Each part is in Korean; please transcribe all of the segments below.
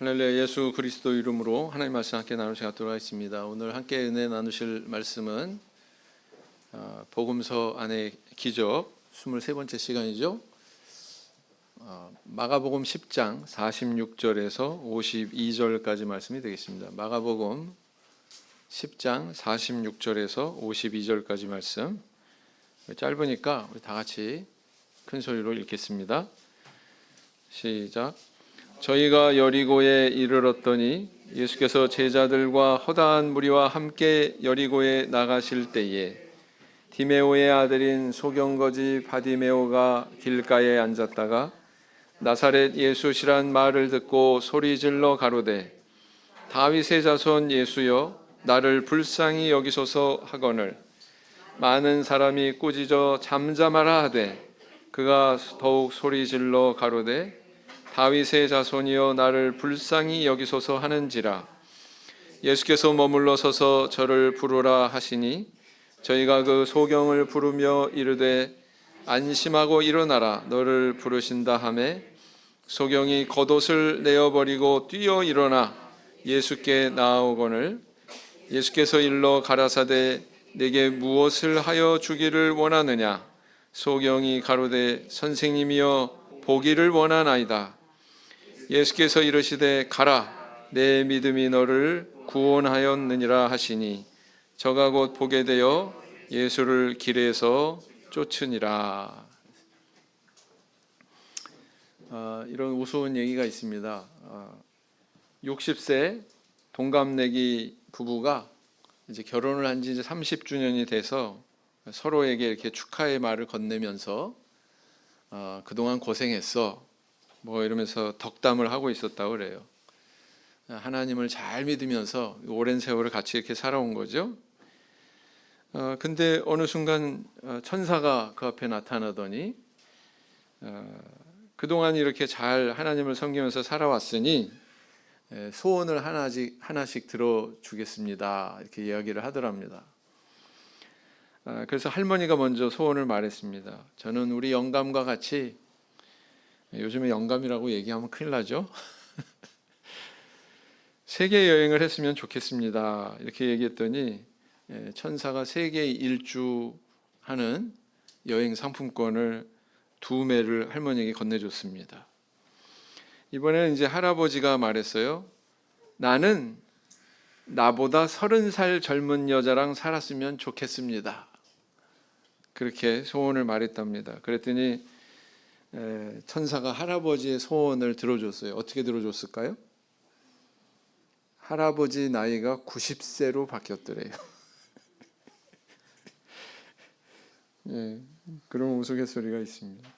할렐루야. 예수 그리스도 이름으로 하나님 말씀 함께 나누시 갖도록 하겠습니다. 오늘 함께 은혜 나누실 말씀은 복음서 안의 기적 23번째 시간이죠. 마가복음 10장 46절에서 52절까지 말씀이 되겠습니다. 마가복음 10장 46절에서 52절까지 말씀. 짧으니까 우리 다 같이 큰 소리로 읽겠습니다. 시작. 저희가 여리고에 이르렀더니 예수께서 제자들과 허다한 무리와 함께 여리고에 나가실 때에 디메오의 아들인 소경거지 바디메오가 길가에 앉았다가 나사렛 예수시란 말을 듣고 소리질러 가로되 다윗의 자손 예수여 나를 불쌍히 여기소서 하거늘 많은 사람이 꾸짖어 잠잠하라 하되 그가 더욱 소리질러 가로되 다윗의 자손이여 나를 불쌍히 여기소서 하는지라. 예수께서 머물러 서서 저를 부르라 하시니 저희가 그 소경을 부르며 이르되 안심하고 일어나라 너를 부르신다 하매 소경이 겉옷을 내어버리고 뛰어 일어나 예수께 나아오거늘 예수께서 일러 가라사대 내게 무엇을 하여 주기를 원하느냐. 소경이 가로되 선생님이여 보기를 원하나이다. 예수께서 이르시되 가라 내 믿음이 너를 구원하였느니라 하시니 저가 곧 보게 되어 예수를 길에서 쫓으니라. 이런 우스운 얘기가 있습니다. 60세 동갑내기 부부가 이제 결혼을 한 지 이제 30주년이 돼서 서로에게 이렇게 축하의 말을 건네면서 그동안 고생했어 뭐 이러면서 덕담을 하고 있었다고 그래요. 하나님을 잘 믿으면서 오랜 세월을 같이 이렇게 살아온 거죠. 근데 어느 순간 천사가 그 앞에 나타나더니 그동안 이렇게 잘 하나님을 섬기면서 살아왔으니 소원을 하나씩 들어주겠습니다 이렇게 이야기를 하더랍니다. 그래서 할머니가 먼저 소원을 말했습니다. 저는 우리 영감과 같이, 요즘에 영감이라고 얘기하면 큰일 나죠. 세계 여행을 했으면 좋겠습니다 이렇게 얘기했더니 천사가 세계 일주하는 여행 상품권을 2매를 할머니에게 건네줬습니다. 이번에는 이제 할아버지가 말했어요. 나는 나보다 30살 젊은 여자랑 살았으면 좋겠습니다. 그렇게 소원을 말했답니다. 그랬더니 천사가 할아버지의 소원을 들어줬어요. 어떻게 들어줬을까요? 할아버지 나이가 90세로 바뀌었더래요. 그런 우스갯소리가 있습니다.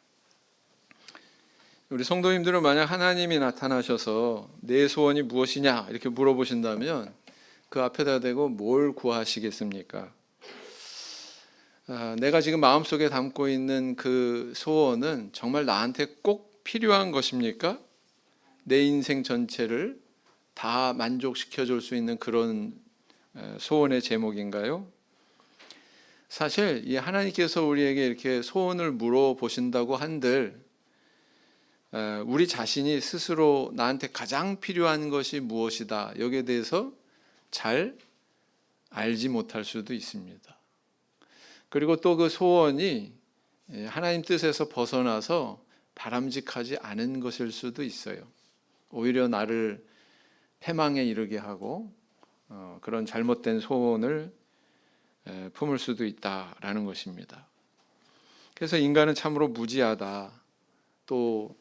우리 성도님들은 만약 하나님이 나타나셔서 내 소원이 무엇이냐 이렇게 물어보신다면 그 앞에다 대고 뭘 구하시겠습니까? 내가 지금 마음속에 담고 있는 그 소원은 정말 나한테 꼭 필요한 것입니까? 내 인생 전체를 다 만족시켜 줄 수 있는 그런 소원의 제목인가요? 사실 이 하나님께서 우리에게 이렇게 소원을 물어보신다고 한들 우리 자신이 스스로 나한테 가장 필요한 것이 무엇이다 여기에 대해서 잘 알지 못할 수도 있습니다. 그리고 또 그 소원이 하나님 뜻에서 벗어나서 바람직하지 않은 것일 수도 있어요. 오히려 나를 패망에 이르게 하고 그런 잘못된 소원을 품을 수도 있다라는 것입니다. 그래서 인간은 참으로 무지하다, 또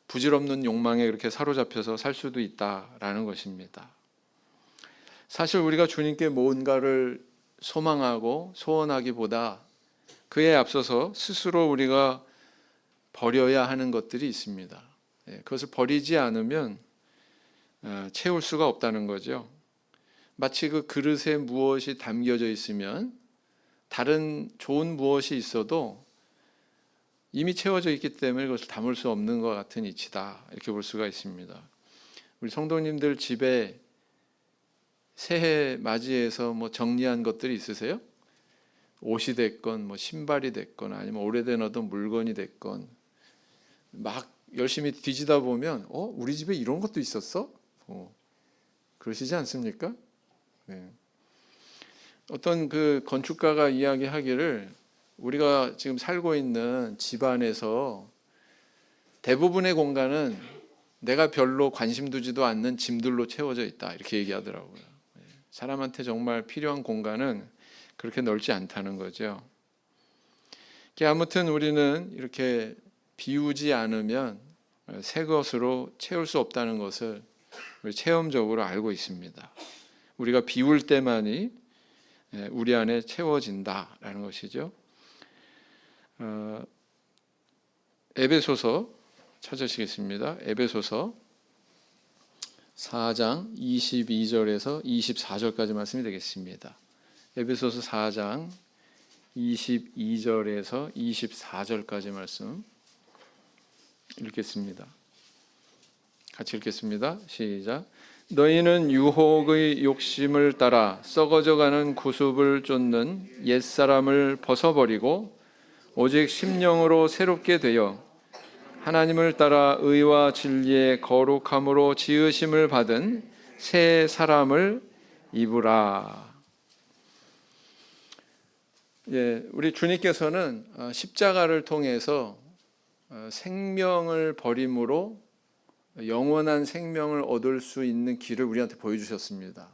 부질없는 욕망에 그렇게 사로잡혀서 살 수도 있다라는 것입니다. 사실 우리가 주님께 뭔가를 소망하고 소원하기보다 그에 앞서서 스스로 우리가 버려야 하는 것들이 있습니다. 그것을 버리지 않으면 채울 수가 없다는 거죠. 마치 그 그릇에 무엇이 담겨져 있으면 다른 좋은 무엇이 있어도 이미 채워져 있기 때문에 그것을 담을 수 없는 것 같은 이치다 이렇게 볼 수가 있습니다. 우리 성도님들 집에 새해 맞이해서 뭐 정리한 것들이 있으세요? 옷이 됐건 뭐 신발이 됐건 아니면 오래된 어떤 물건이 됐건 막 열심히 뒤지다 보면 우리 집에 이런 것도 있었어? 그러시지 않습니까? 네. 어떤 그 건축가가 이야기하기를 우리가 지금 살고 있는 집안에서 대부분의 공간은 내가 별로 관심 두지도 않는 짐들로 채워져 있다, 이렇게 얘기하더라고요. 사람한테 정말 필요한 공간은 그렇게 넓지 않다는 거죠. 아무튼 우리는 이렇게 비우지 않으면 새 것으로 채울 수 없다는 것을 체험적으로 알고 있습니다. 우리가 비울 때만이 우리 안에 채워진다라는 것이죠. 에베소서 찾으시겠습니다. 에베소서 4장 22절에서 24절까지 말씀이 되겠습니다. 에베소서 4장 22절에서 24절까지 말씀 읽겠습니다. 같이 읽겠습니다. 시작. 너희는 유혹의 욕심을 따라 썩어져가는 구습을 쫓는 옛사람을 벗어버리고 오직 심령으로 새롭게 되어 하나님을 따라 의와 진리의 거룩함으로 지으심을 받은 새 사람을 입으라. 우리 주님께서는 십자가를 통해서 생명을 버림으로 영원한 생명을 얻을 수 있는 길을 우리한테 보여주셨습니다.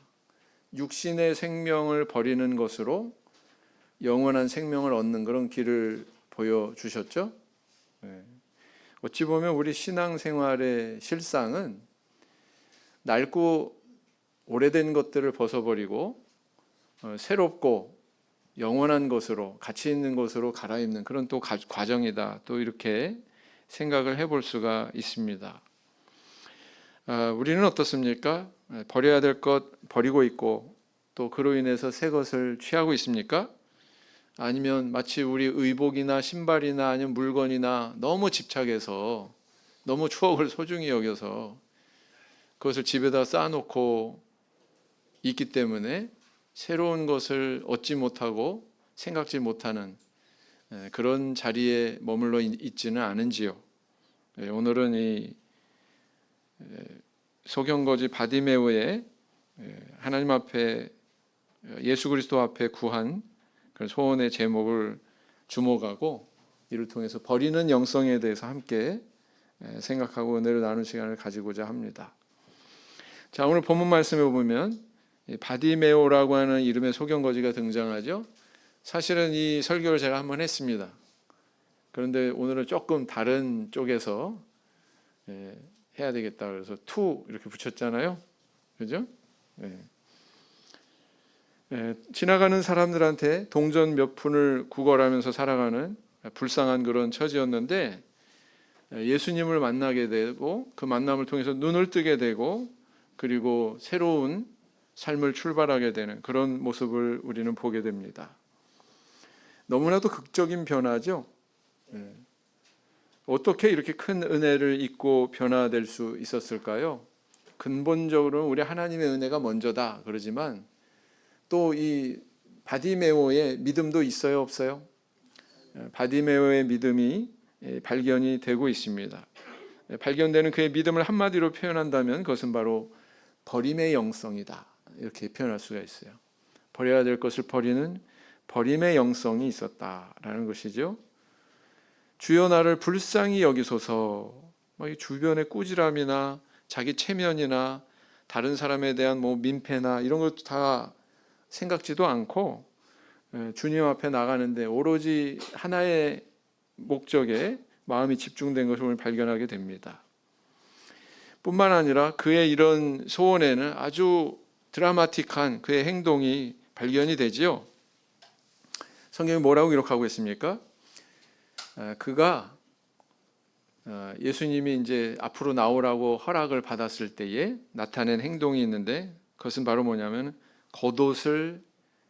육신의 생명을 버리는 것으로 영원한 생명을 얻는 그런 길을 보여주셨죠. 어찌 보면 우리 신앙생활의 실상은 낡고 오래된 것들을 벗어버리고 새롭고 영원한 것으로, 가치 있는 것으로 갈아입는 그런 또 과정이다, 또 이렇게 생각을 해볼 수가 있습니다. 우리는 어떻습니까? 버려야 될 것 버리고 있고 또 그로 인해서 새 것을 취하고 있습니까? 아니면 마치 우리 의복이나 신발이나 아니면 물건이나 너무 집착해서 너무 추억을 소중히 여겨서 그것을 집에다 쌓아놓고 있기 때문에 새로운 것을 얻지 못하고 생각지 못하는 그런 자리에 머물러 있지는 않은지요. 오늘은 이 소경거지 바디메오의 하나님 앞에, 예수 그리스도 앞에 구한 그런 소원의 제목을 주목하고 이를 통해서 버리는 영성에 대해서 함께 생각하고 은혜를 나누는 시간을 가지고자 합니다. 자, 오늘 본문 말씀에 보면 바디메오라고 하는 이름의 소경거지가 등장하죠. 사실은 이 설교를 제가 한번 했습니다. 그런데 오늘은 조금 다른 쪽에서 해야 되겠다 그래서 투 이렇게 붙였잖아요. 그죠? 지나가는 사람들한테 동전 몇 푼을 구걸하면서 살아가는 불쌍한 그런 처지였는데 예수님을 만나게 되고 그 만남을 통해서 눈을 뜨게 되고 그리고 새로운 삶을 출발하게 되는 그런 모습을 우리는 보게 됩니다. 너무나도 극적인 변화죠. 어떻게 이렇게 큰 은혜를 입고 변화될 수 있었을까요? 근본적으로는 우리 하나님의 은혜가 먼저다 그러지만 또 이 바디메오의 믿음도 있어요, 없어요? 바디메오의 믿음이 발견이 되고 있습니다. 발견되는 그의 믿음을 한마디로 표현한다면 그것은 바로 버림의 영성이다, 이렇게 표현할 수가 있어요. 버려야 될 것을 버리는 버림의 영성이 있었다라는 것이죠. 주여 나를 불쌍히 여기소서. 주변의 꾸지람이나 자기 체면이나 다른 사람에 대한 민폐나 이런 것도 다 생각지도 않고 주님 앞에 나가는데 오로지 하나의 목적에 마음이 집중된 것을 오늘 발견하게 됩니다. 뿐만 아니라 그의 이런 소원에는 아주 드라마틱한 그의 행동이 발견이 되지요. 성경이 뭐라고 기록하고 있습니까? 그가 예수님이 이제 앞으로 나오라고 허락을 받았을 때에 나타낸 행동이 있는데 그것은 바로 뭐냐면 겉옷을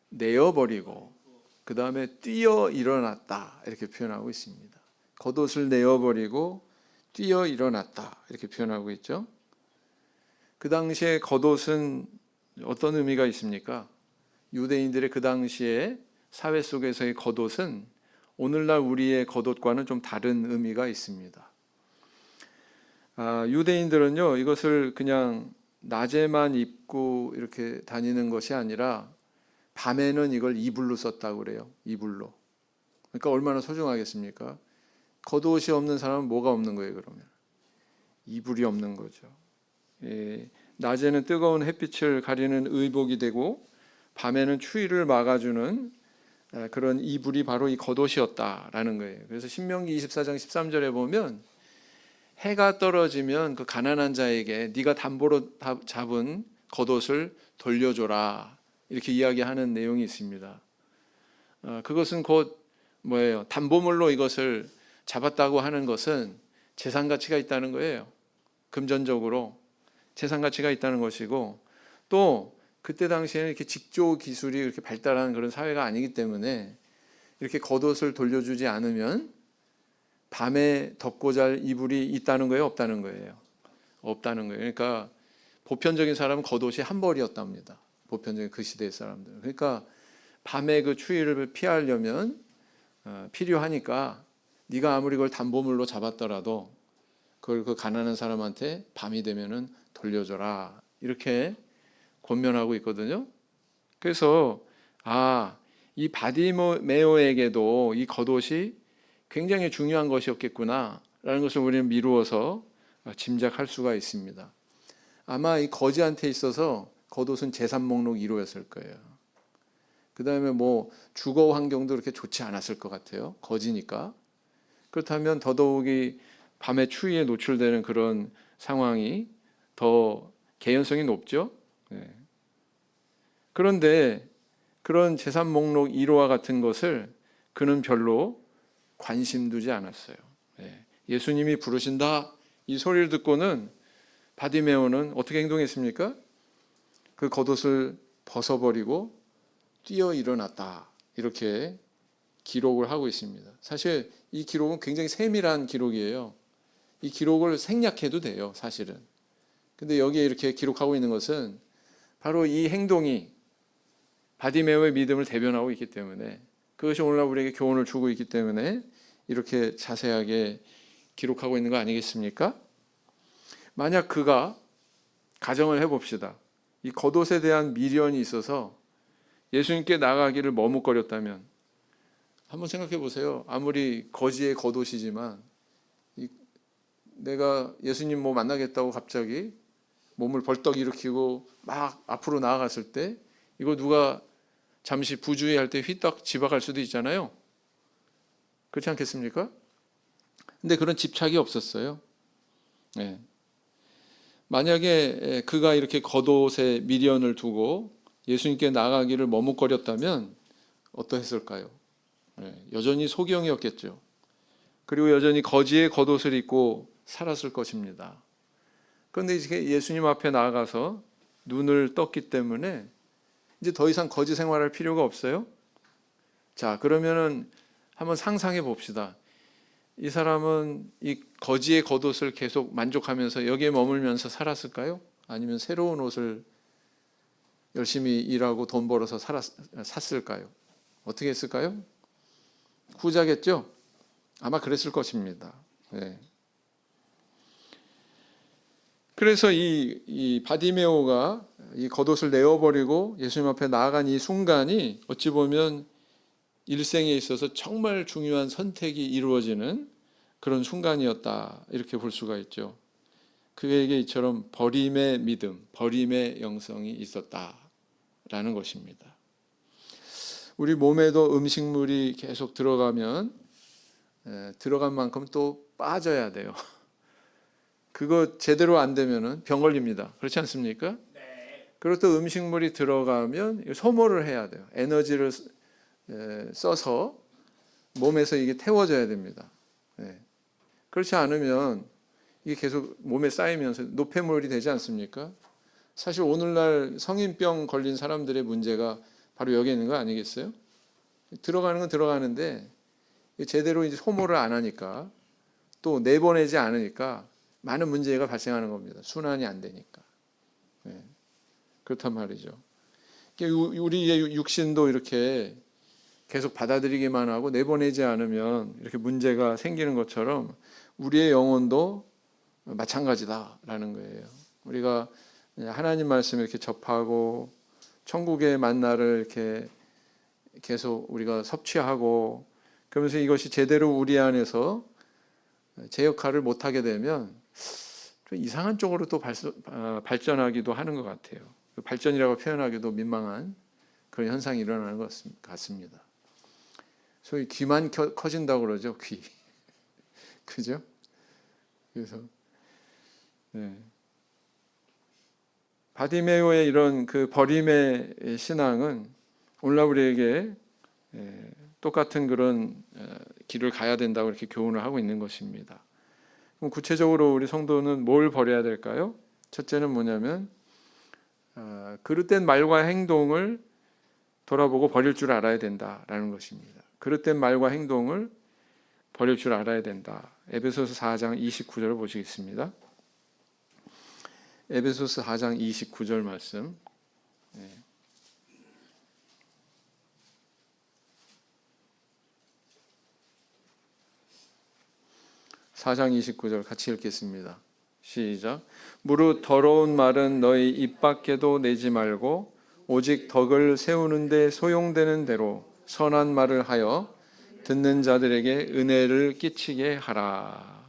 내어버리고 그 다음에 뛰어 일어났다, 이렇게 표현하고 있습니다. 겉옷을 내어버리고 뛰어 일어났다, 이렇게 표현하고 있죠. 그 당시에 겉옷은 어떤 의미가 있습니까? 유대인들의 그 당시에 사회 속에서의 겉옷은 오늘날 우리의 겉옷과는 좀 다른 의미가 있습니다. 유대인들은요, 이것을 그냥 낮에만 입고 이렇게 다니는 것이 아니라 밤에는 이걸 이불로 썼다고 그래요. 이불로. 그러니까 얼마나 소중하겠습니까? 겉옷이 없는 사람은 뭐가 없는 거예요, 그러면? 이불이 없는 거죠. 예, 낮에는 뜨거운 햇빛을 가리는 의복이 되고 밤에는 추위를 막아주는 그런 이불이 바로 이 겉옷이었다라는 거예요. 그래서 신명기 24장 13절에 보면 해가 떨어지면 그 가난한 자에게 네가 담보로 잡은 겉옷을 돌려줘라 이렇게 이야기하는 내용이 있습니다. 그것은 곧 뭐예요? 담보물로 이것을 잡았다고 하는 것은 재산 가치가 있다는 거예요. 금전적으로 재산 가치가 있다는 것이고, 또 그때 당시에는 이렇게 직조 기술이 이렇게 발달한 그런 사회가 아니기 때문에 이렇게 겉옷을 돌려주지 않으면 밤에 덮고 잘 이불이 있다는 거예요, 없다는 거예요? 없다는 거예요. 그러니까 보편적인 사람은 겉옷이 한 벌이었답니다. 보편적인 그 시대의 사람들은. 그러니까 밤에 그 추위를 피하려면 필요하니까 네가 아무리 그걸 담보물로 잡았더라도 그걸 그 가난한 사람한테 밤이 되면은 돌려줘라 이렇게 권면하고 있거든요. 그래서 이 바디메오에게도 이 겉옷이 굉장히 중요한 것이었겠구나라는 것을 우리는 미루어서 짐작할 수가 있습니다. 아마 이 거지한테 있어서 겉옷은 재산 목록 1호였을 거예요. 그 다음에 뭐 주거 환경도 그렇게 좋지 않았을 것 같아요. 거지니까. 그렇다면 더더욱이 밤에 추위에 노출되는 그런 상황이 더 개연성이 높죠. 네. 그런데 그런 재산 목록 1호와 같은 것을 그는 별로 관심 두지 않았어요. 네. 예수님이 부르신다 이 소리를 듣고는 바디메오는 어떻게 행동했습니까? 그 겉옷을 벗어버리고 뛰어 일어났다 이렇게 기록을 하고 있습니다. 사실 이 기록은 굉장히 세밀한 기록이에요. 이 기록을 생략해도 돼요, 사실은. 근데 여기에 이렇게 기록하고 있는 것은 바로 이 행동이 바디메오의 믿음을 대변하고 있기 때문에, 그것이 오늘날 우리에게 교훈을 주고 있기 때문에 이렇게 자세하게 기록하고 있는 거 아니겠습니까? 만약 그가 가정을 해봅시다. 이 겉옷에 대한 미련이 있어서 예수님께 나가기를 머뭇거렸다면, 한번 생각해 보세요. 아무리 거지의 겉옷이지만 내가 예수님 뭐 만나겠다고 갑자기 몸을 벌떡 일으키고 막 앞으로 나아갔을 때 이거 누가 잠시 부주의할 때 휘떡 집어갈 수도 있잖아요. 그렇지 않겠습니까? 근데 그런 집착이 없었어요. 네. 만약에 그가 이렇게 겉옷에 미련을 두고 예수님께 나아가기를 머뭇거렸다면 어떠했을까요? 네. 여전히 소경이었겠죠. 그리고 여전히 거지의 겉옷을 입고 살았을 것입니다. 그런데 이제 예수님 앞에 나아가서 눈을 떴기 때문에 이제 더 이상 거지 생활할 필요가 없어요. 자, 그러면은 한번 상상해 봅시다. 이 사람은 이 거지의 겉옷을 계속 만족하면서 여기에 머물면서 살았을까요? 아니면 새로운 옷을 열심히 일하고 돈 벌어서 샀을까요? 어떻게 했을까요? 후자겠죠? 아마 그랬을 것입니다. 네. 그래서 이 바디메오가 이 겉옷을 내어버리고 예수님 앞에 나아간 이 순간이 어찌 보면 일생에 있어서 정말 중요한 선택이 이루어지는 그런 순간이었다 이렇게 볼 수가 있죠. 그에게 이처럼 버림의 믿음, 버림의 영성이 있었다라는 것입니다. 우리 몸에도 음식물이 계속 들어가면 들어간 만큼 또 빠져야 돼요. 그거 제대로 안 되면은 병 걸립니다. 그렇지 않습니까? 그리고 또 음식물이 들어가면 소모를 해야 돼요. 에너지를 써서 몸에서 이게 태워져야 됩니다. 그렇지 않으면 이게 계속 몸에 쌓이면서 노폐물이 되지 않습니까? 사실 오늘날 성인병 걸린 사람들의 문제가 바로 여기 있는 거 아니겠어요? 들어가는 건 들어가는데 제대로 이제 소모를 안 하니까 또 내보내지 않으니까 많은 문제가 발생하는 겁니다. 순환이 안 되니까. 그렇단 말이죠. 우리의 육신도 이렇게 계속 받아들이기만 하고 내보내지 않으면 이렇게 문제가 생기는 것처럼 우리의 영혼도 마찬가지다라는 거예요. 우리가 하나님 말씀을 이렇게 접하고 천국의 만나를 이렇게 계속 우리가 섭취하고 그러면서 이것이 제대로 우리 안에서 제 역할을 못하게 되면 좀 이상한 쪽으로 또 발전하기도 하는 것 같아요. 발전이라고 표현하기도 민망한 그런 현상이 일어나는 것 같습니다. 소위 귀만 커진다고 그러죠. 귀. 그죠? 그래서 네. 바디메오의 이런 그 버림의 신앙은 오늘날 우리에게 똑같은 그런 길을 가야 된다고 이렇게 교훈을 하고 있는 것입니다. 그럼 구체적으로 우리 성도는 뭘 버려야 될까요? 첫째는 뭐냐면 그릇된 말과 행동을 돌아보고 버릴 줄 알아야 된다라는 것입니다. 그릇된 말과 행동을 버릴 줄 알아야 된다. 에베소서 4장 29절을 보시겠습니다. 에베소서 4장 29절 말씀. 4장 29절 같이 읽겠습니다. 시작. 무릇 더러운 말은 너희 입 밖에도 내지 말고 오직 덕을 세우는 데 소용되는 대로 선한 말을 하여 듣는 자들에게 은혜를 끼치게 하라.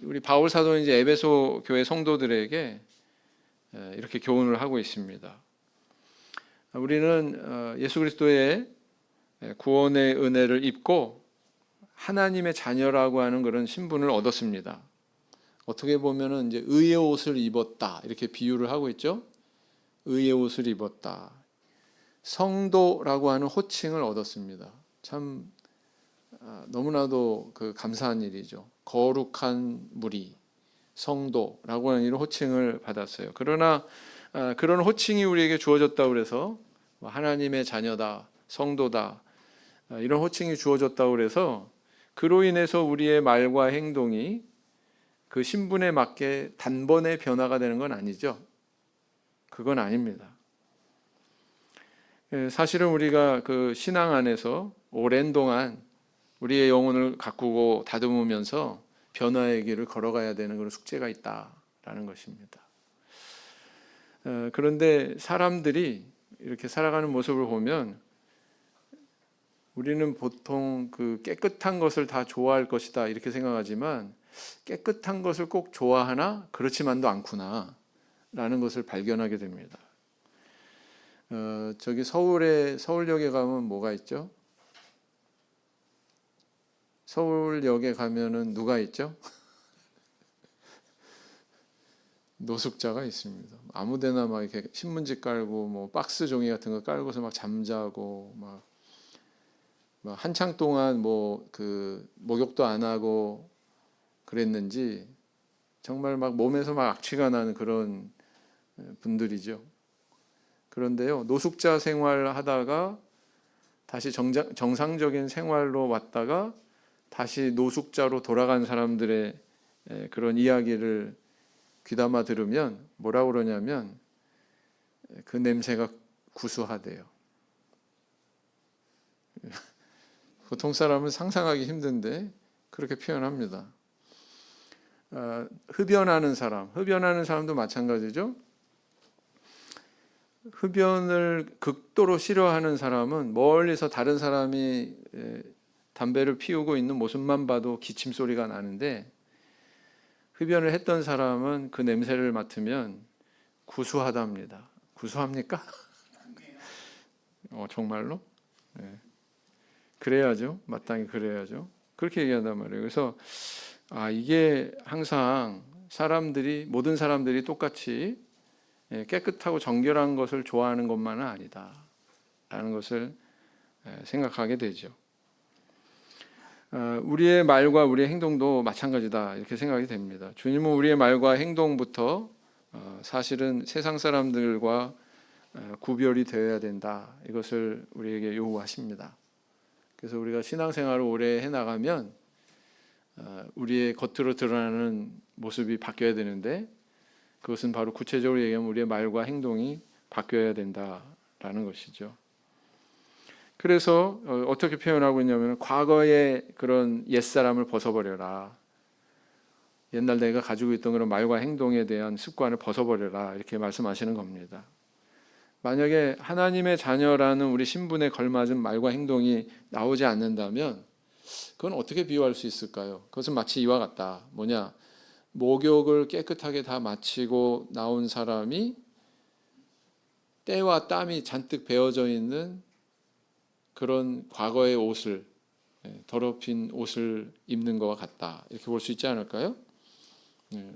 우리 바울 사도는 이제 에베소 교회 성도들에게 이렇게 교훈을 하고 있습니다. 우리는 예수 그리스도의 구원의 은혜를 입고 하나님의 자녀라고 하는 그런 신분을 얻었습니다. 어떻게 보면은 이제 의의 옷을 입었다 이렇게 비유를 하고 있죠. 의의 옷을 입었다. 성도라고 하는 호칭을 얻었습니다. 참 너무나도 그 감사한 일이죠. 거룩한 무리, 성도라고 하는 이런 호칭을 받았어요. 그러나 그런 호칭이 우리에게 주어졌다고 그래서 하나님의 자녀다, 성도다 이런 호칭이 주어졌다고 그래서 그로 인해서 우리의 말과 행동이 그 신분에 맞게 단번에 변화가 되는 건 아니죠. 그건 아닙니다. 사실은 우리가 그 신앙 안에서 오랜 동안 우리의 영혼을 가꾸고 다듬으면서 변화의 길을 걸어가야 되는 그런 숙제가 있다라는 것입니다. 그런데 사람들이 이렇게 살아가는 모습을 보면 우리는 보통 그 깨끗한 것을 다 좋아할 것이다 이렇게 생각하지만 깨끗한 것을 꼭 좋아하나 그렇지만도 않구나 라는 것을 발견하게 됩니다. 저기 서울역에 가면 뭐가 있죠? 서울역에 가면은 누가 있죠? 노숙자가 있습니다. 아무데나 막 이렇게 신문지 깔고 뭐 박스 종이 같은 거 깔고서 막 잠자고 막 한창 동안 뭐 그 목욕도 안 하고 그랬는지 정말 막 몸에서 막 악취가 나는 그런 분들이죠. 그런데요, 노숙자 생활을 하다가 다시 정상적인 생활로 왔다가 다시 노숙자로 돌아간 사람들의 그런 이야기를 귀담아 들으면 뭐라고 그러냐면 그 냄새가 구수하대요. 보통 사람은 상상하기 힘든데 그렇게 표현합니다. 흡연하는 사람도 마찬가지죠. 흡연을 극도로 싫어하는 사람은 멀리서 다른 사람이 담배를 피우고 있는 모습만 봐도 기침 소리가 나는데 흡연을 했던 사람은 그 냄새를 맡으면 구수하답니다. 구수합니까? 정말로? 네. 그래야죠. 마땅히 그래야죠. 그렇게 얘기한단 말이에요. 그래서 이게 항상 모든 사람들이 똑같이 깨끗하고 정결한 것을 좋아하는 것만은 아니다라는 것을 생각하게 되죠. 우리의 말과 우리의 행동도 마찬가지다 이렇게 생각이 됩니다. 주님은 우리의 말과 행동부터 사실은 세상 사람들과 구별이 되어야 된다 이것을 우리에게 요구하십니다. 그래서 우리가 신앙생활을 오래 해나가면 우리의 겉으로 드러나는 모습이 바뀌어야 되는데 그것은 바로 구체적으로 얘기하면 우리의 말과 행동이 바뀌어야 된다라는 것이죠. 그래서 어떻게 표현하고 있냐면 과거의 그런 옛사람을 벗어버려라. 옛날 내가 가지고 있던 그런 말과 행동에 대한 습관을 벗어버려라 이렇게 말씀하시는 겁니다. 만약에 하나님의 자녀라는 우리 신분에 걸맞은 말과 행동이 나오지 않는다면 그건 어떻게 비유할 수 있을까요? 그것은 마치 이와 같다. 뭐냐? 목욕을 깨끗하게 다 마치고 나온 사람이 때와 땀이 잔뜩 베어져 있는 그런 과거의 옷을, 더럽힌 옷을 입는 것과 같다. 이렇게 볼 수 있지 않을까요?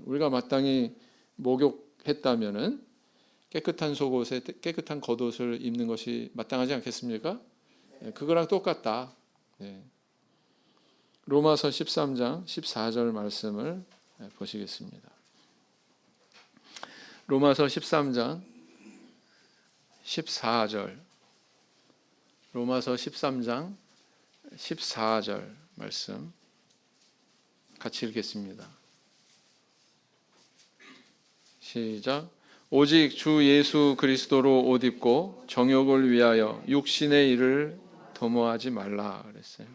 우리가 마땅히 목욕했다면은 깨끗한 속옷에 깨끗한 겉옷을 입는 것이 마땅하지 않겠습니까? 그거랑 똑같다. 로마서 13장 14절 말씀을 보시겠습니다. 로마서 13장 14절, 로마서 13장 14절 말씀 같이 읽겠습니다. 시작. 오직 주 예수 그리스도로 옷 입고 정욕을 위하여 육신의 일을 도모하지 말라 그랬어요.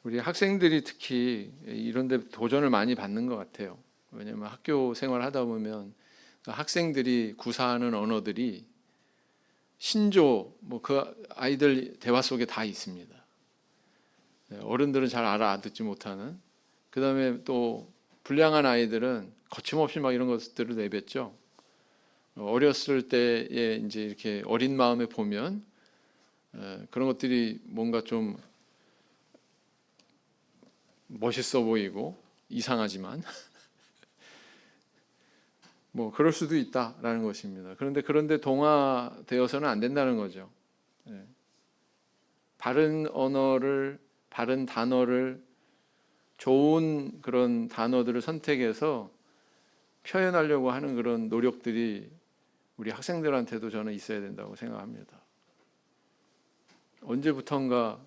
우리 학생들이 특히 이런 데 도전을 많이 받는 것 같아요. 왜냐하면 학교 생활을 하다 보면 학생들이 구사하는 언어들이 신조, 그 아이들 대화 속에 다 있습니다. 어른들은 잘 알아듣지 못하는. 그 다음에 또 불량한 아이들은 거침없이 막 이런 것들을 내뱉죠. 어렸을 때에 이제 이렇게 어린 마음에 보면 그런 것들이 뭔가 좀 멋있어 보이고 이상하지만 그럴 수도 있다라는 것입니다. 그런데 동화되어서는 안 된다는 거죠. 바른 언어를, 바른 단어를, 좋은 그런 단어들을 선택해서 표현하려고 하는 그런 노력들이 우리 학생들한테도 저는 있어야 된다고 생각합니다. 언제부턴가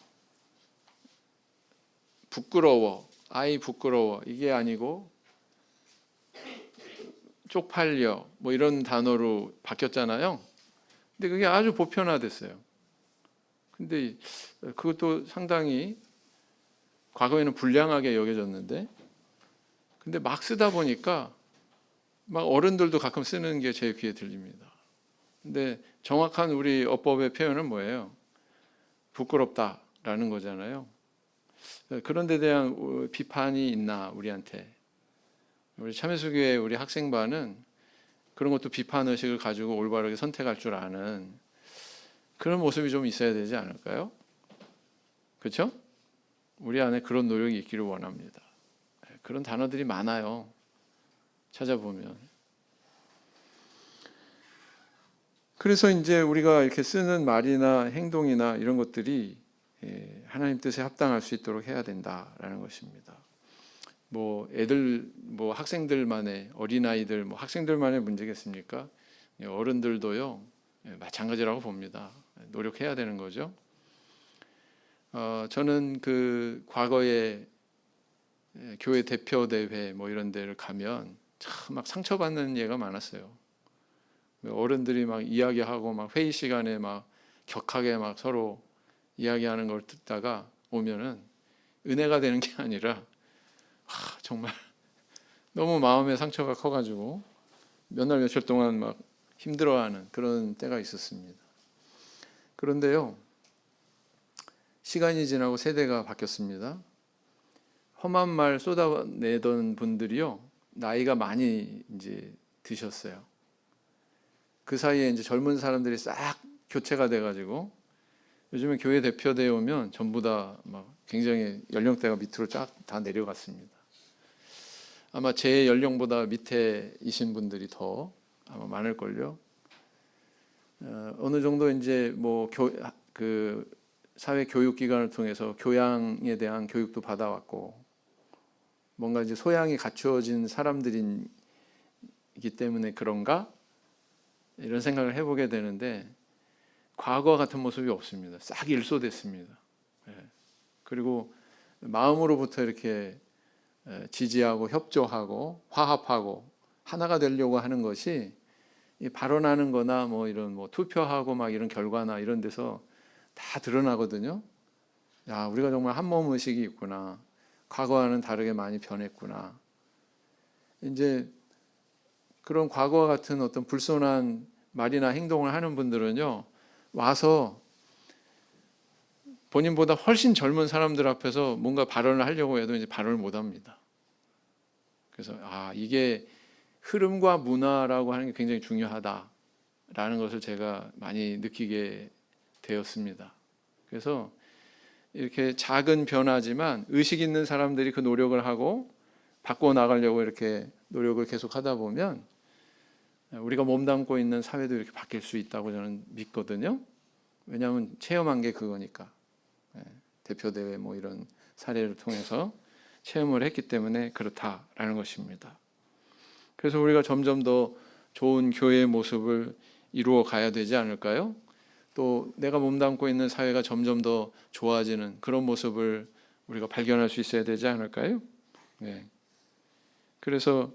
부끄러워, 아이 부끄러워 이게 아니고 쪽팔려 이런 단어로 바뀌었잖아요. 근데 그게 아주 보편화됐어요. 근데 그것도 상당히 과거에는 불량하게 여겨졌는데 근데 막 쓰다 보니까 막 어른들도 가끔 쓰는 게 제 귀에 들립니다. 근데 정확한 우리 어법의 표현은 뭐예요? 부끄럽다라는 거잖아요. 그런 데 대한 비판이 있나 우리한테? 우리 참여수교회 우리 학생반은 그런 것도 비판 의식을 가지고 올바르게 선택할 줄 아는 그런 모습이 좀 있어야 되지 않을까요? 그렇죠? 우리 안에 그런 노력이 있기를 원합니다. 그런 단어들이 많아요. 찾아보면. 그래서 이제 우리가 이렇게 쓰는 말이나 행동이나 이런 것들이 하나님 뜻에 합당할 수 있도록 해야 된다라는 것입니다. 애들, 학생들만의, 어린아이들, 학생들만의 문제겠습니까? 어른들도요, 마찬가지라고 봅니다. 노력해야 되는 거죠. 저는 그 과거에 교회 대표대회 이런 데를 가면 참 막 상처받는 예가 많았어요. 어른들이 막 이야기하고 막 회의 시간에 막 격하게 막 서로 이야기하는 걸 듣다가 오면은 은혜가 되는 게 아니라 정말 너무 마음의 상처가 커가지고 몇 날 며칠 동안 막 힘들어하는 그런 때가 있었습니다. 그런데요, 시간이 지나고 세대가 바뀌었습니다. 험한 말 쏟아내던 분들이요, 나이가 많이 이제 드셨어요. 그 사이에 이제 젊은 사람들이 싹 교체가 돼가지고 요즘에 교회 대표대회 오면 전부 다 막 굉장히 연령대가 밑으로 쫙 다 내려갔습니다. 아마 제 연령보다 밑에이신 분들이 더 아마 많을걸요. 어느 정도 이제 그 사회 교육 기관을 통해서 교양에 대한 교육도 받아왔고 뭔가 이제 소양이 갖추어진 사람들이기 때문에 그런가 이런 생각을 해보게 되는데 과거와 같은 모습이 없습니다. 싹 일소됐습니다. 그리고 마음으로부터 이렇게 지지하고 협조하고 화합하고 하나가 되려고 하는 것이 발언하는 거나 이런 투표하고 막 이런 결과나 이런 데서 다 드러나거든요. 야, 우리가 정말 한 몸 의식이 있구나. 과거와는 다르게 많이 변했구나. 이제 그런 과거와 같은 어떤 불손한 말이나 행동을 하는 분들은요, 와서 본인보다 훨씬 젊은 사람들 앞에서 뭔가 발언을 하려고 해도 이제 발언을 못 합니다. 그래서 이게 흐름과 문화라고 하는 게 굉장히 중요하다라는 것을 제가 많이 느끼게 되었습니다. 그래서 이렇게 작은 변화지만 의식 있는 사람들이 그 노력을 하고 바꿔 나가려고 이렇게 노력을 계속 하다 보면 우리가 몸담고 있는 사회도 이렇게 바뀔 수 있다고 저는 믿거든요. 왜냐하면 체험한 게 그거니까. 대표대회 뭐 이런 사례를 통해서 체험을 했기 때문에 그렇다라는 것입니다. 그래서 우리가 점점 더 좋은 교회의 모습을 이루어 가야 되지 않을까요? 또 내가 몸담고 있는 사회가 점점 더 좋아지는 그런 모습을 우리가 발견할 수 있어야 되지 않을까요? 네. 그래서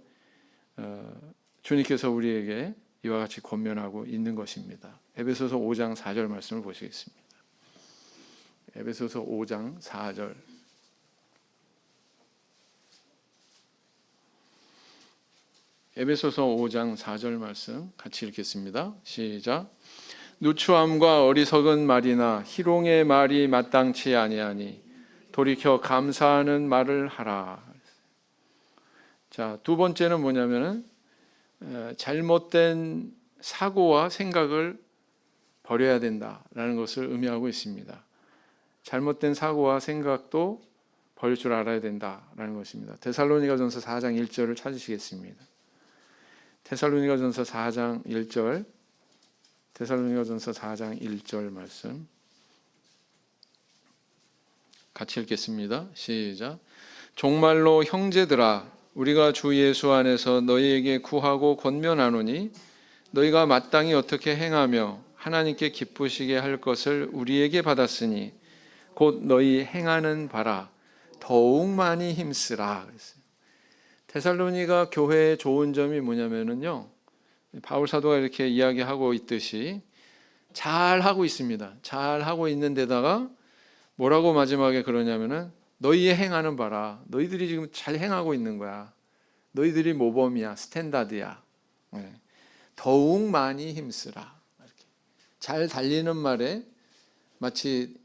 주님께서 우리에게 이와 같이 권면하고 있는 것입니다. 에베소서 5장 4절 말씀을 보시겠습니다. 에베소서 5장 4절. 에베소서 5장 4절 말씀 같이 읽겠습니다. 시작. 누추함과 어리석은 말이나 희롱의 말이 마땅치 아니하니 돌이켜 감사하는 말을 하라. 자, 두 번째는 뭐냐면은 잘못된 사고와 생각을 버려야 된다라는 것을 의미하고 있습니다. 잘못된 사고와 생각도 버릴 줄 알아야 된다라는 것입니다. 데살로니가전서 4장 1절을 찾으시겠습니다. 데살로니가전서 4장 1절, 데살로니가전서 4장 1절 말씀 같이 읽겠습니다. 시작. 정말로 형제들아, 우리가 주 예수 안에서 너희에게 구하고 권면하노니 너희가 마땅히 어떻게 행하며 하나님께 기쁘시게 할 것을 우리에게 받았으니 곧 너희 행하는 바라 더욱 많이 힘쓰라. 데살로니가 교회의 좋은 점이 뭐냐면요, 바울 사도가 이렇게 이야기하고 있듯이 잘 하고 있습니다. 잘 하고 있는 데다가 뭐라고 마지막에 그러냐면은 너희의 행하는 바라, 너희들이 지금 잘 행하고 있는 거야. 너희들이 모범이야, 스탠다드야. 더욱 많이 힘쓰라. 이렇게 잘 달리는 말에 마치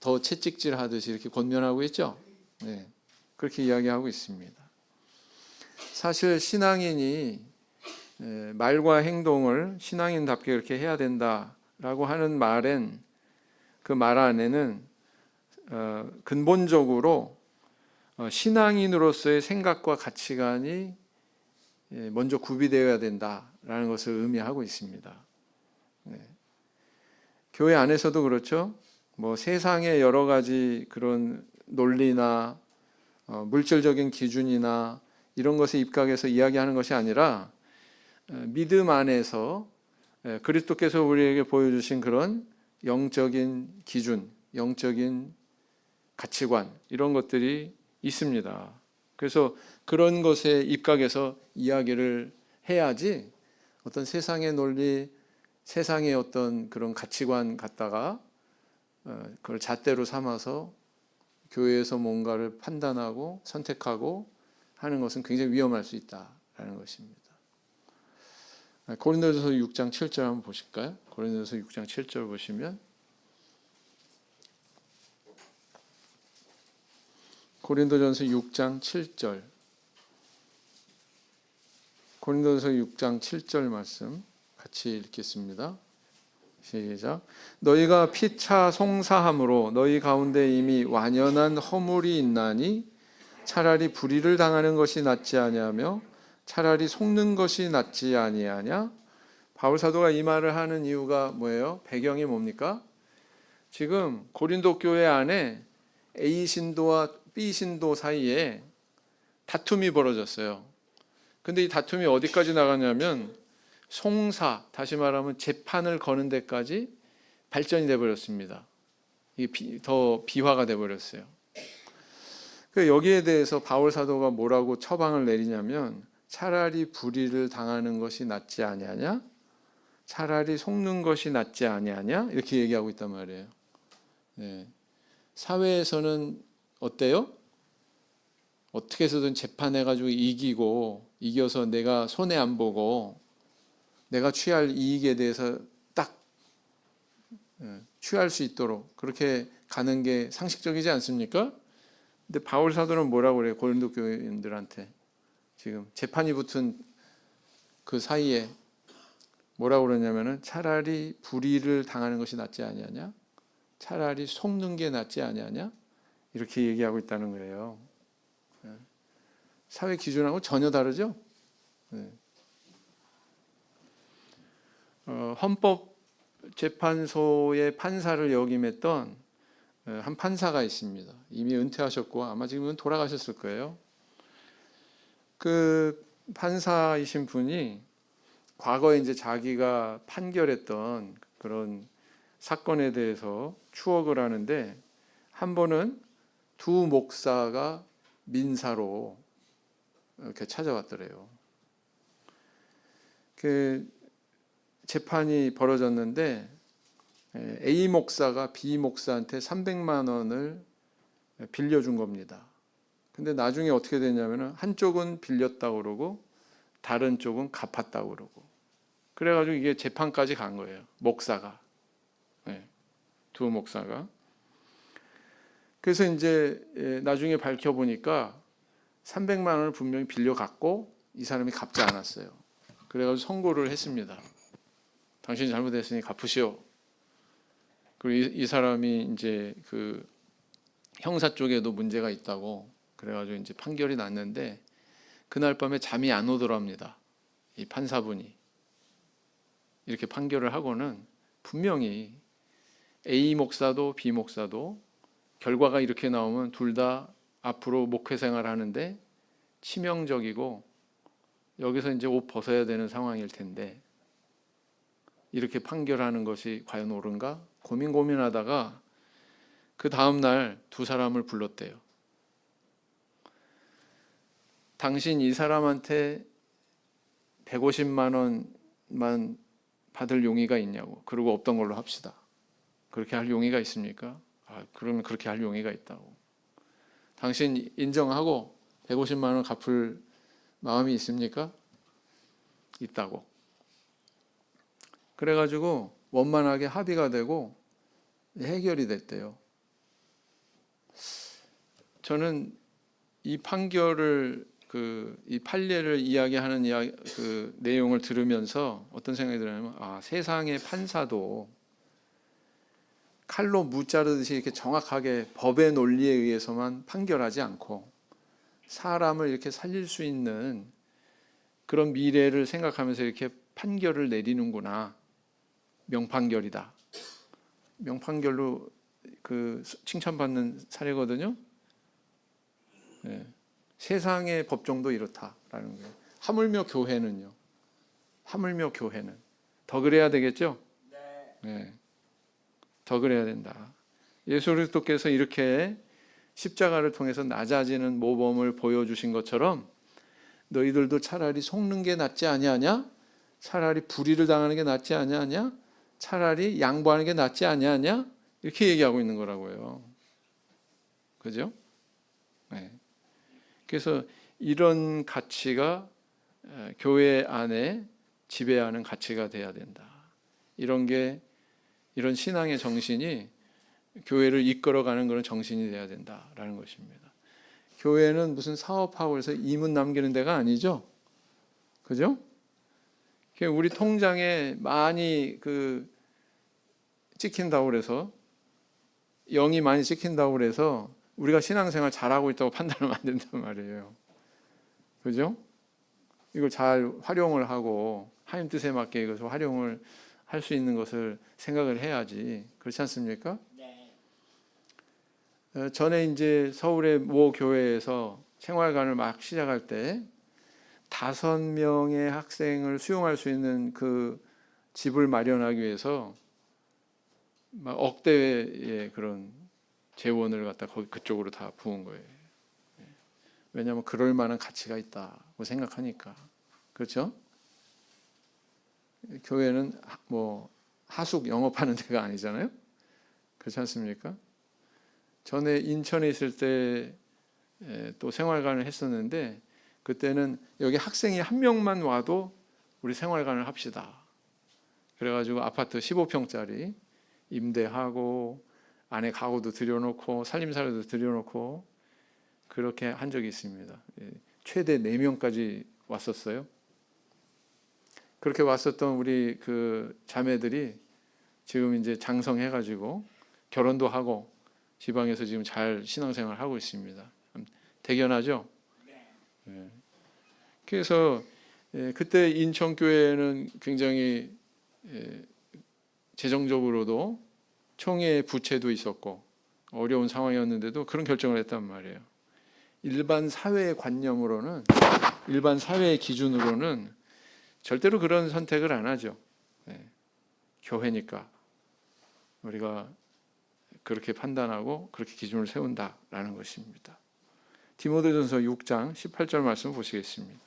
더 채찍질 하듯이 이렇게 권면하고 있죠. 그렇게 이야기하고 있습니다. 사실 신앙인이 말과 행동을 신앙인답게 이렇게 해야 된다라고 하는 말엔, 그 말 안에는 근본적으로 신앙인으로서의 생각과 가치관이 먼저 구비되어야 된다라는 것을 의미하고 있습니다. 교회 안에서도 그렇죠. 뭐 세상의 여러 가지 그런 논리나 물질적인 기준이나 이런 것에 입각해서 이야기하는 것이 아니라 믿음 안에서 그리스도께서 우리에게 보여주신 그런 영적인 기준, 영적인 가치관, 이런 것들이 있습니다. 그래서 그런 것에 입각해서 이야기를 해야지 어떤 세상의 논리, 세상의 어떤 그런 가치관 갖다가 그걸 잣대로 삼아서 교회에서 뭔가를 판단하고 선택하고 하는 것은 굉장히 위험할 수 있다라는 것입니다. 고린도전서 6장 7절 한번 보실까요? 고린도전서 6장 7절 보시면, 고린도전서 6장 7절, 고린도전서 6장 7절 말씀 같이 읽겠습니다. 시작. 너희가 피차 송사함으로 너희 가운데 이미 완연한 허물이 있나니 차라리 불의를 당하는 것이 낫지 아니하며 차라리 속는 것이 낫지 아니하냐. 바울 사도가 이 말을 하는 이유가 뭐예요? 배경이 뭡니까? 지금 고린도 교회 안에 A 신도와 B 신도 사이에 다툼이 벌어졌어요. 근데 이 다툼이 어디까지 나가냐면 송사, 다시 말하면 재판을 거는 데까지 발전이 돼 버렸습니다. 이게 더 비화가 돼 버렸어요. 여기에 대해서 바울 사도가 뭐라고 처방을 내리냐면 차라리 불의를 당하는 것이 낫지 아니하냐, 차라리 속는 것이 낫지 아니하냐, 이렇게 얘기하고 있단 말이에요. 사회에서는 어때요? 어떻게 해서든 재판해가지고 이겨서 내가 손해 안 보고 내가 취할 이익에 대해서 딱 취할 수 있도록 그렇게 가는 게 상식적이지 않습니까? 근데 바울 사도는 뭐라고 그래요? 고린도 교인들한테 지금 재판이 붙은 그 사이에 뭐라고 그러냐면은 차라리 불의를 당하는 것이 낫지 아니하냐? 차라리 속는 게 낫지 아니하냐? 이렇게 얘기하고 있다는 거예요. 사회 기준하고 전혀 다르죠? 헌법재판소의 판사를 역임했던 한 판사가 있습니다. 이미 은퇴하셨고 아마 지금은 돌아가셨을 거예요. 그 판사이신 분이 과거에 이제 자기가 판결했던 그런 사건에 대해서 추억을 하는데 한 번은 두 목사가 민사로 이렇게 찾아왔더래요. 그 재판이 벌어졌는데 A 목사가 B 목사한테 300만 원을 빌려준 겁니다. 근데 나중에 어떻게 됐냐면은 한쪽은 빌렸다고 그러고 다른 쪽은 갚았다고 그러고 그래가지고 이게 재판까지 간 거예요. 목사가 두 목사가. 그래서 이제 나중에 밝혀보니까 300만 원을 분명히 빌려갔고 이 사람이 갚지 않았어요. 그래가지고 선고를 했습니다. 당신이 잘못했으니 갚으시오. 그리고 이 사람이 이제 그 형사 쪽에도 문제가 있다고 그래가지고 이제 판결이 났는데 그날 밤에 잠이 안 오더랍니다. 이 판사분이 이렇게 판결을 하고는 분명히 A 목사도 B 목사도 결과가 이렇게 나오면 둘 다 앞으로 목회 생활하는데 치명적이고 여기서 이제 옷 벗어야 되는 상황일 텐데 이렇게 판결하는 것이 과연 옳은가 고민하다가 그 다음 날 두 사람을 불렀대요. 당신 이 사람한테 150만 원만 받을 용의가 있냐고. 그리고 없던 걸로 합시다. 그렇게 할 용의가 있습니까? 그러면 그렇게 할 용의가 있다고. 당신 인정하고 150만 원 갚을 마음이 있습니까? 있다고. 그래가지고 원만하게 합의가 되고 해결이 됐대요. 저는 이 판결을 이 판례를 이야기하는 그 내용을 들으면서 어떤 생각이 들냐면 세상의 판사도 칼로 무 자르듯이 이렇게 정확하게 법의 논리에 의해서만 판결하지 않고 사람을 이렇게 살릴 수 있는 그런 미래를 생각하면서 이렇게 판결을 내리는구나. 명판결이다. 명판결로 그 칭찬받는 사례거든요. 네. 세상의 법정도 이렇다라는 거예요. 하물며 교회는요. 하물며 교회는 더 그래야 되겠죠? 네. 더 그래야 된다. 예수 그리스도께서 이렇게 십자가를 통해서 낮아지는 모범을 보여주신 것처럼 너희들도 차라리 속는 게 낫지 아니하냐? 차라리 불의를 당하는 게 낫지 아니하냐? 차라리 양보하는 게 낫지 아니하냐? 이렇게 얘기하고 있는 거라고요. 그죠? 네. 그래서 이런 가치가 교회 안에 지배하는 가치가 돼야 된다. 이런 신앙의 정신이 교회를 이끌어가는 그런 정신이 돼야 된다라는 것입니다. 교회는 무슨 사업하고 해서 이문 남기는 데가 아니죠. 그죠? 우리 통장에 많이 찍힌다고 그래서 영이 많이 찍힌다고 그래서 우리가 신앙생활 잘하고 있다고 판단하면 안 된단 말이에요. 그죠? 이걸 잘 활용을 하고 하나님 뜻에 맞게 이것을 활용을 할 수 있는 것을 생각을 해야지. 그렇지 않습니까? 네. 전에 이제 서울의 모 교회에서 생활관을 막 시작할 때 5명의 학생을 수용할 수 있는 그 집을 마련하기 위해서 막 억대의 그런 재원을 갖다 그쪽으로 다 부은 거예요. 왜냐하면 그럴 만한 가치가 있다고 생각하니까. 그렇죠? 교회는 뭐 하숙 영업하는 데가 아니잖아요. 그렇지 않습니까? 전에 인천에 있을 때 또 생활관을 했었는데 그때는 여기 학생이 한 명만 와도 우리 생활관을 합시다. 그래가지고 아파트 15평짜리 임대하고 안에 가구도 들여놓고 살림살이도 들여놓고 그렇게 한 적이 있습니다. 최대 4명까지 왔었어요. 그렇게 왔었던 우리 그 자매들이 지금 이제 장성해가지고 결혼도 하고 지방에서 지금 잘 신앙생활을 하고 있습니다. 대견하죠? 네. 그래서 그때 인천교회는 굉장히 재정적으로도 총회 부채도 있었고 어려운 상황이었는데도 그런 결정을 했단 말이에요. 일반 사회의 관념으로는, 일반 사회의 기준으로는 절대로 그런 선택을 안 하죠. 교회니까 우리가 그렇게 판단하고 그렇게 기준을 세운다라는 것입니다. 디모데전서 6장 18절 말씀 보시겠습니다.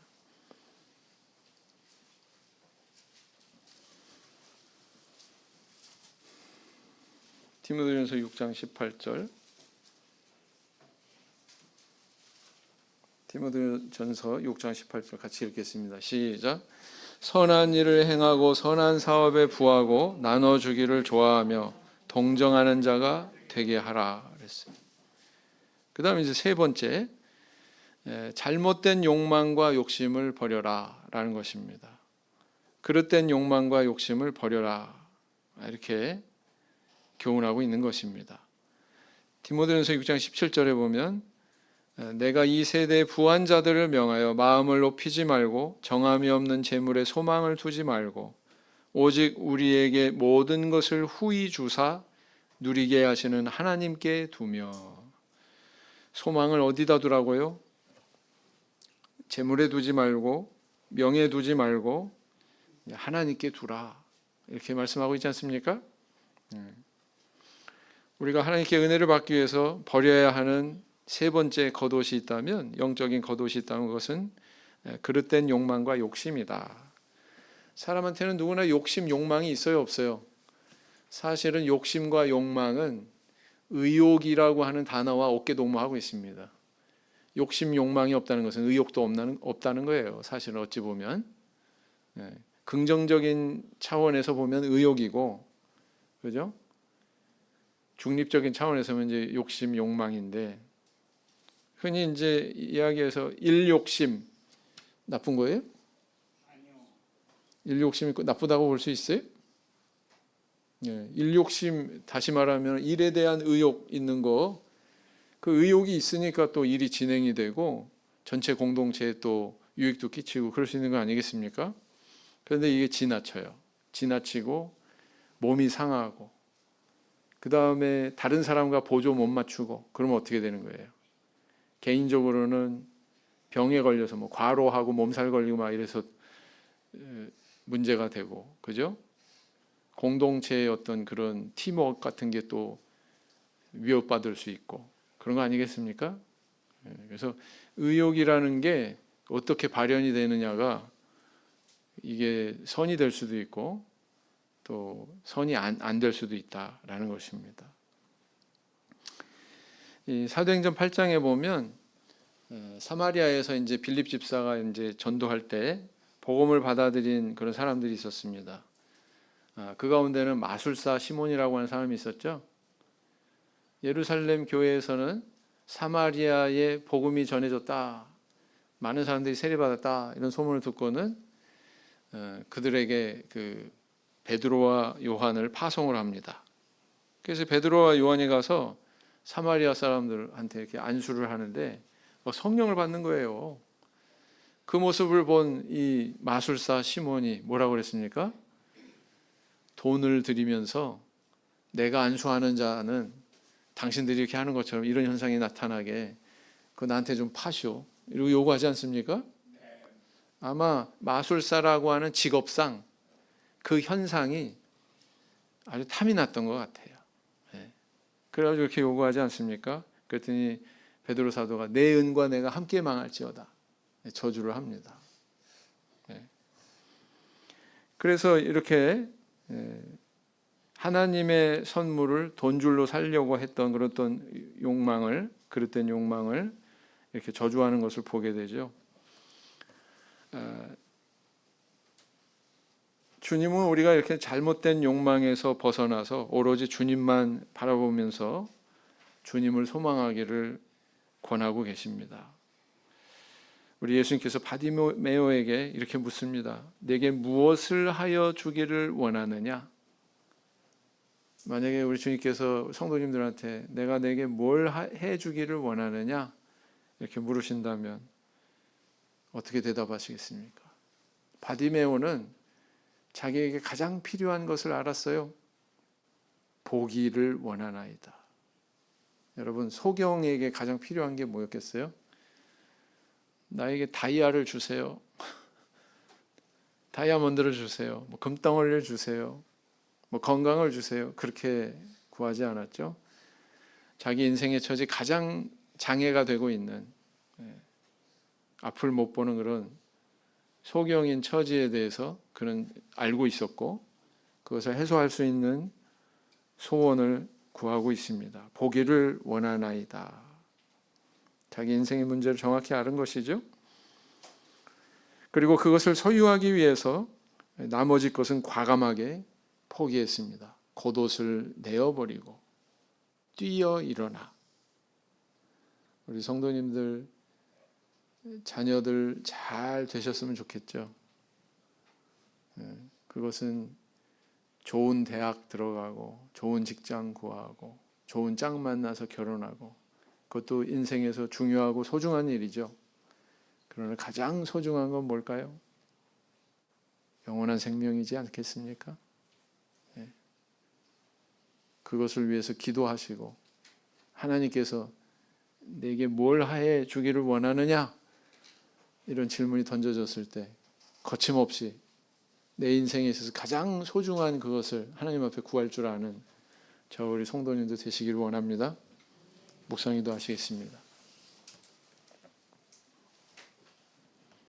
디모데전서 6장 18절. 디모데전서 6장 18절 같이 읽겠습니다. 시작. 선한 일을 행하고 선한 사업에 부하고 나눠주기를 좋아하며 동정하는 자가 되게 하라 그랬습니다. 그 다음에 이제 세 번째, 잘못된 욕망과 욕심을 버려라 라는 것입니다. 그릇된 욕망과 욕심을 버려라, 이렇게 교훈하고 있는 것입니다. 디모데전서 6장 17절에 보면 내가 이 세대의 부한 자들을 명하여 마음을 높이지 말고 정함이 없는 재물에 소망을 두지 말고 오직 우리에게 모든 것을 후히 주사 누리게 하시는 하나님께 두며. 소망을 어디다 두라고요? 재물에 두지 말고 명예에 두지 말고 하나님께 두라, 이렇게 말씀하고 있지 않습니까? 우리가 하나님께 은혜를 받기 위해서 버려야 하는 세 번째 겉옷이 있다면, 영적인 겉옷이 있다는 것은 그릇된 욕망과 욕심이다. 사람한테는 누구나 욕심, 욕망이 있어요, 없어요? 사실은 욕심과 욕망은 의욕이라고 하는 단어와 어깨동무하고 있습니다. 욕심, 욕망이 없다는 것은 의욕도 없다는 거예요. 사실은 어찌 보면 긍정적인 차원에서 보면 의욕이고, 그죠? 중립적인 차원에서 보면 이제 욕심, 욕망인데, 흔히 이제 이야기해서 일욕심 나쁜 거예요? 아니요. 일욕심이 나쁘다고 볼 수 있어요? 일욕심, 다시 말하면 일에 대한 의욕 있는 거, 그 의욕이 있으니까 또 일이 진행이 되고 전체 공동체에 또 유익도 끼치고 그럴 수 있는 거 아니겠습니까? 그런데 이게 지나쳐요. 지나치고 몸이 상하고 그 다음에 다른 사람과 보조 못 맞추고 그러면 어떻게 되는 거예요? 개인적으로는 병에 걸려서 뭐 과로하고 몸살 걸리고 막 이래서 문제가 되고, 그죠? 공동체의 어떤 그런 팀워크 같은 게 또 위협받을 수 있고 그런 거 아니겠습니까? 그래서 의욕이라는 게 어떻게 발현이 되느냐가 이게 선이 될 수도 있고 또 선이 안 될 수도 있다라는 것입니다. 이 사도행전 8장에 보면 사마리아에서 이제 빌립 집사가 이제 전도할 때 복음을 받아들인 그런 사람들이 있었습니다. 그 가운데는 마술사 시몬이라고 하는 사람이 있었죠. 예루살렘 교회에서는 사마리아에 복음이 전해졌다, 많은 사람들이 세례받았다, 이런 소문을 듣고는 그들에게 그 베드로와 요한을 파송을 합니다. 그래서 베드로와 요한이 가서 사마리아 사람들한테 이렇게 안수를 하는데 성령을 받는 거예요. 그 모습을 본 이 마술사 시몬이 뭐라고 그랬습니까? 돈을 들이면서 내가 안수하는 자는 당신들이 이렇게 하는 것처럼 이런 현상이 나타나게 그거 나한테 좀 파시오, 이러고 요구하지 않습니까? 아마 마술사라고 하는 직업상 그 현상이 아주 탐이 났던 것 같아요. 그래가지고 이렇게 요구하지 않습니까? 그랬더니 베드로 사도가 내 은과 내가 함께 망할지어다 저주를 합니다. 그래서 이렇게 하나님의 선물을 돈줄로 살려고 했던 그런 욕망을, 그릇된 욕망을 이렇게 저주하는 것을 보게 되죠. 주님은 우리가 이렇게 잘못된 욕망에서 벗어나서 오로지 주님만 바라보면서 주님을 소망하기를 권하고 계십니다. 우리 예수님께서 바디메오에게 이렇게 묻습니다. 내게 무엇을 하여 주기를 원하느냐? 만약에 우리 주님께서 성도님들한테 내가 내게 뭘 해 주기를 원하느냐? 이렇게 물으신다면 어떻게 대답하시겠습니까? 바디메오는 자기에게 가장 필요한 것을 알았어요. 보기를 원하나이다. 여러분, 소경에게 가장 필요한 게 뭐였겠어요? 나에게 다이아를 주세요. 다이아몬드를 주세요. 뭐 금덩어리를 주세요. 뭐 건강을 주세요. 그렇게 구하지 않았죠. 자기 인생의 처지 가장 장애가 되고 있는, 앞을 못 보는 그런 소경인 처지에 대해서 그는 알고 있었고 그것을 해소할 수 있는 소원을 구하고 있습니다. 보기를 원하나이다. 자기 인생의 문제를 정확히 아는 것이죠. 그리고 그것을 소유하기 위해서 나머지 것은 과감하게 포기했습니다. 겉옷을 내어버리고 뛰어 일어나. 우리 성도님들 자녀들 잘 되셨으면 좋겠죠. 그것은 좋은 대학 들어가고 좋은 직장 구하고 좋은 짝 만나서 결혼하고 그것도 인생에서 중요하고 소중한 일이죠. 그러나 가장 소중한 건 뭘까요? 영원한 생명이지 않겠습니까? 그것을 위해서 기도하시고 하나님께서 내게 뭘 해 주기를 원하느냐? 이런 질문이 던져졌을 때 거침없이 내 인생에 있어서 가장 소중한 그것을 하나님 앞에 구할 줄 아는 저 우리 성도님들 되시길 원합니다. 묵상기도 하시겠습니다.